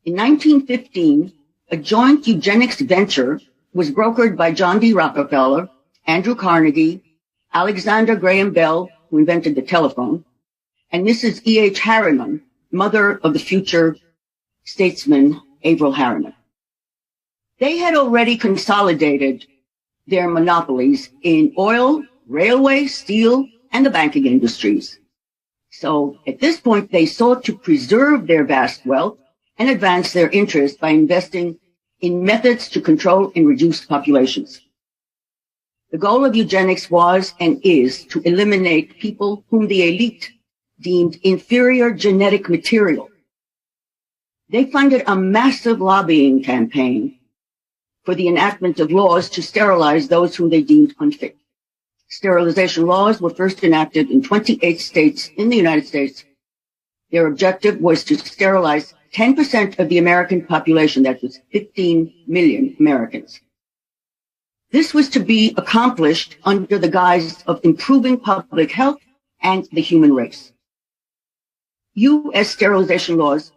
In 1915, a joint eugenics venture was brokered by John D. Rockefeller, Andrew Carnegie, Alexander Graham Bell, who invented the telephone, and Mrs. E.H. Harriman, mother of the future statesman Averell Harriman. They had already consolidated their monopolies in oil, railway, steel, and the banking industries. So at this point, they sought to preserve their vast wealth and advance their interests by investing in methods to control and reduce populations. The goal of eugenics was and is to eliminate people whom the elite deemed inferior genetic material. They funded a massive lobbying campaign for the enactment of laws to sterilize those whom they deemed unfit. Sterilization laws were first enacted in 28 states in the United States. Their objective was to sterilize 10% of the American population, that was 15 million Americans. This was to be accomplished under the guise of improving public health and the human race. U.S. sterilization laws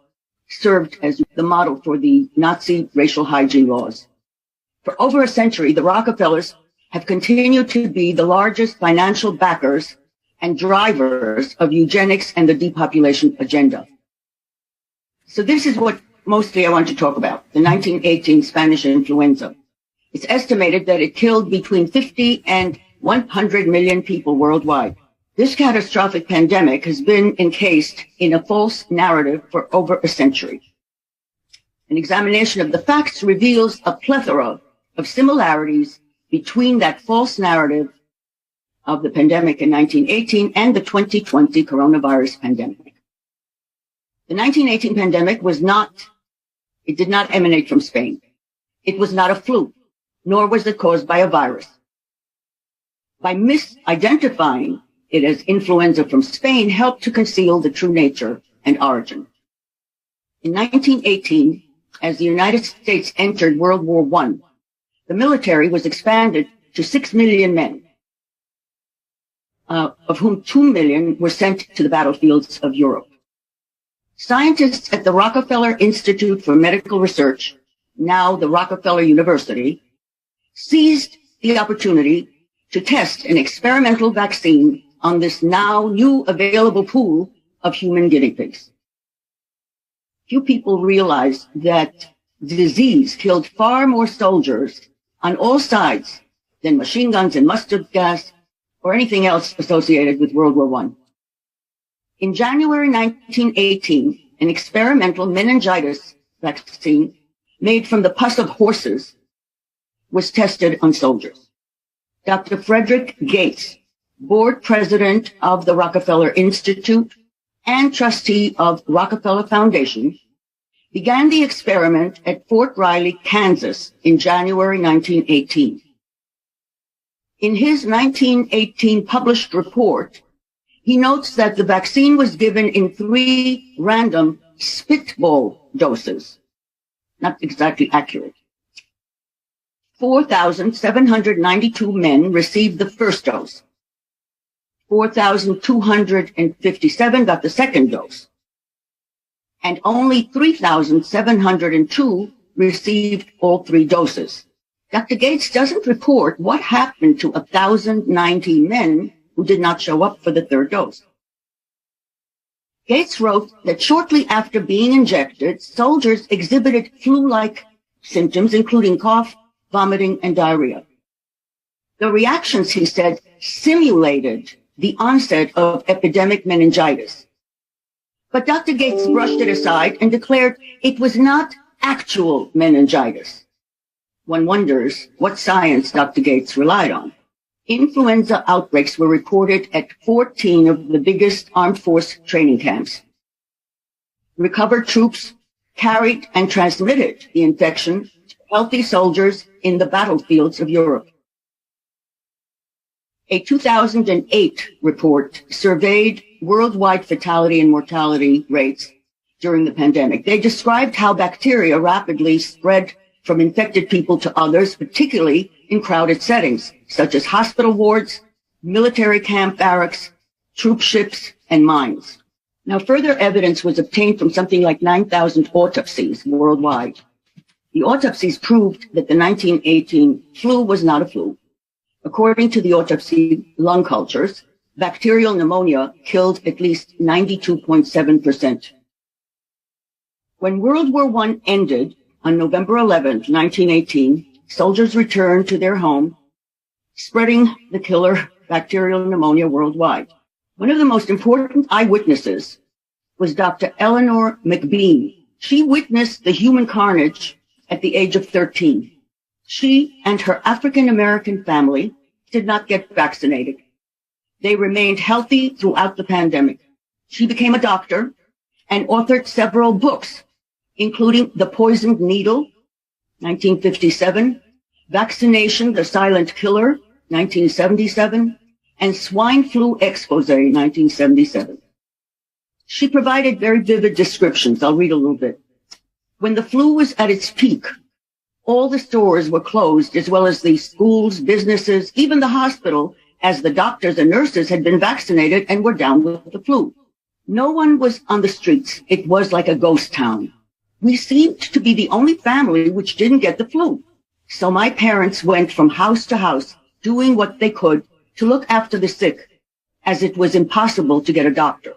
served as the model for the Nazi racial hygiene laws. For over a century, the Rockefellers have continued to be the largest financial backers and drivers of eugenics and the depopulation agenda. So this is what mostly I want to talk about, the 1918 Spanish influenza. It's estimated that it killed between 50 and 100 million people worldwide. This catastrophic pandemic has been encased in a false narrative for over a century. An examination of the facts reveals a plethora of similarities between that false narrative of the pandemic in 1918 and the 2020 coronavirus pandemic. The 1918 pandemic did not emanate from Spain. It was not a flu, nor was it caused by a virus. By misidentifying it as influenza from Spain helped to conceal the true nature and origin. In 1918, as the United States entered World War I, the military was expanded to 6 million men, of whom 2 million were sent to the battlefields of Europe. Scientists at the Rockefeller Institute for Medical Research, now the Rockefeller University, seized the opportunity to test an experimental vaccine on this now new available pool of human guinea pigs. Few people realize that disease killed far more soldiers on all sides than machine guns and mustard gas or anything else associated with World War I. In January 1918, an experimental meningitis vaccine made from the pus of horses was tested on soldiers. Dr. Frederick Gates, board president of the Rockefeller Institute and trustee of Rockefeller Foundation, began the experiment at Fort Riley, Kansas in January 1918. In his 1918 published report, he notes that the vaccine was given in 3 random spitball doses. Not exactly accurate. 4,792 men received the first dose. 4,257 got the second dose. And only 3,702 received all 3 doses. Dr. Gates doesn't report what happened to 1,090 men who did not show up for the 3rd dose. Gates wrote that shortly after being injected, soldiers exhibited flu-like symptoms, including cough, vomiting, and diarrhea. The reactions, he said, simulated the onset of epidemic meningitis. But Dr. Gates brushed it aside and declared it was not actual meningitis. One wonders what science Dr. Gates relied on. Influenza outbreaks were reported at 14 of the biggest armed force training camps. Recovered troops carried and transmitted the infection to healthy soldiers in the battlefields of Europe. A 2008 report surveyed worldwide fatality and mortality rates during the pandemic. They described how bacteria rapidly spread from infected people to others, particularly in crowded settings, such as hospital wards, military camp barracks, troop ships, and mines. Now, further evidence was obtained from something like 9,000 autopsies worldwide. The autopsies proved that the 1918 flu was not a flu. According to the autopsy lung cultures, bacterial pneumonia killed at least 92.7%. When World War I ended on November 11th, 1918, soldiers returned to their home, spreading the killer bacterial pneumonia worldwide. One of the most important eyewitnesses was Dr. Eleanor McBean. She witnessed the human carnage at the age of 13. She and her African-American family did not get vaccinated. They remained healthy throughout the pandemic. She became a doctor and authored several books, including The Poisoned Needle, 1957, Vaccination, the Silent Killer, 1977, and Swine Flu Expose, 1977. She provided very vivid descriptions. I'll read a little bit. When the flu was at its peak, all the stores were closed, as well as the schools, businesses, even the hospital, as the doctors and nurses had been vaccinated and were down with the flu. No one was on the streets. It was like a ghost town. We seemed to be the only family which didn't get the flu. So my parents went from house to house, doing what they could to look after the sick, as it was impossible to get a doctor.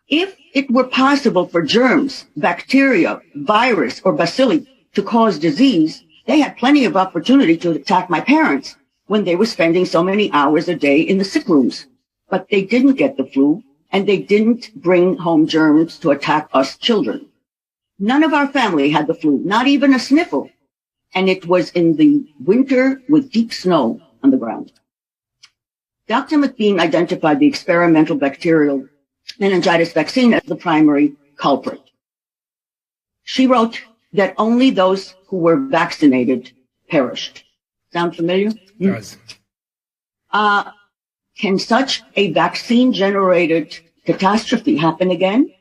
If it were possible for germs, bacteria, virus, or bacilli to cause disease, they had plenty of opportunity to attack my parents when they were spending so many hours a day in the sick rooms. But they didn't get the flu, and they didn't bring home germs to attack us children. None of our family had the flu, not even a sniffle. And it was in the winter with deep snow on the ground. Dr. McBean identified the experimental bacterial meningitis vaccine as the primary culprit. She wrote that only those who were vaccinated perished. Sound familiar? It does. Can such a vaccine-generated catastrophe happen again?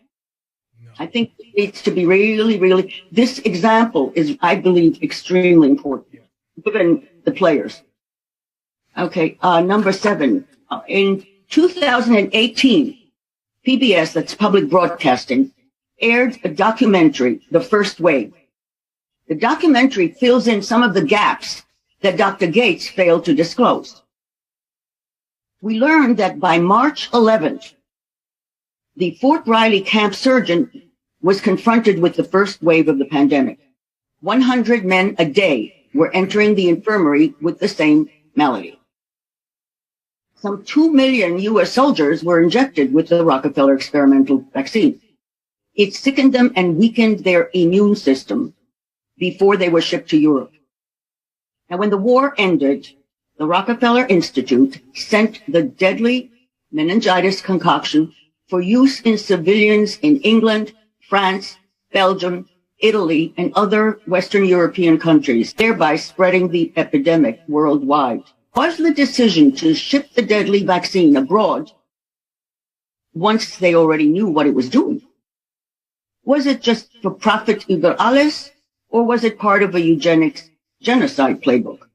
No. I think it needs to be really, this example is, I believe, extremely important, given the players. Okay, number 7. In 2018, PBS, that's public broadcasting, aired a documentary, The First Wave. The documentary fills in some of the gaps that Dr. Gates failed to disclose. We learned that by March 11th, the Fort Riley camp surgeon was confronted with the first wave of the pandemic. 100 men a day were entering the infirmary with the same malady. Some 2 million U.S. soldiers were injected with the Rockefeller experimental vaccine. It sickened them and weakened their immune system before they were shipped to Europe. Now, when the war ended, the Rockefeller Institute sent the deadly meningitis concoction for use in civilians in England, France, Belgium, Italy, and other Western European countries, thereby spreading the epidemic worldwide. Was the decision to ship the deadly vaccine abroad once they already knew what it was doing? Was it just for profit über alles, or was it part of a eugenics genocide playbook?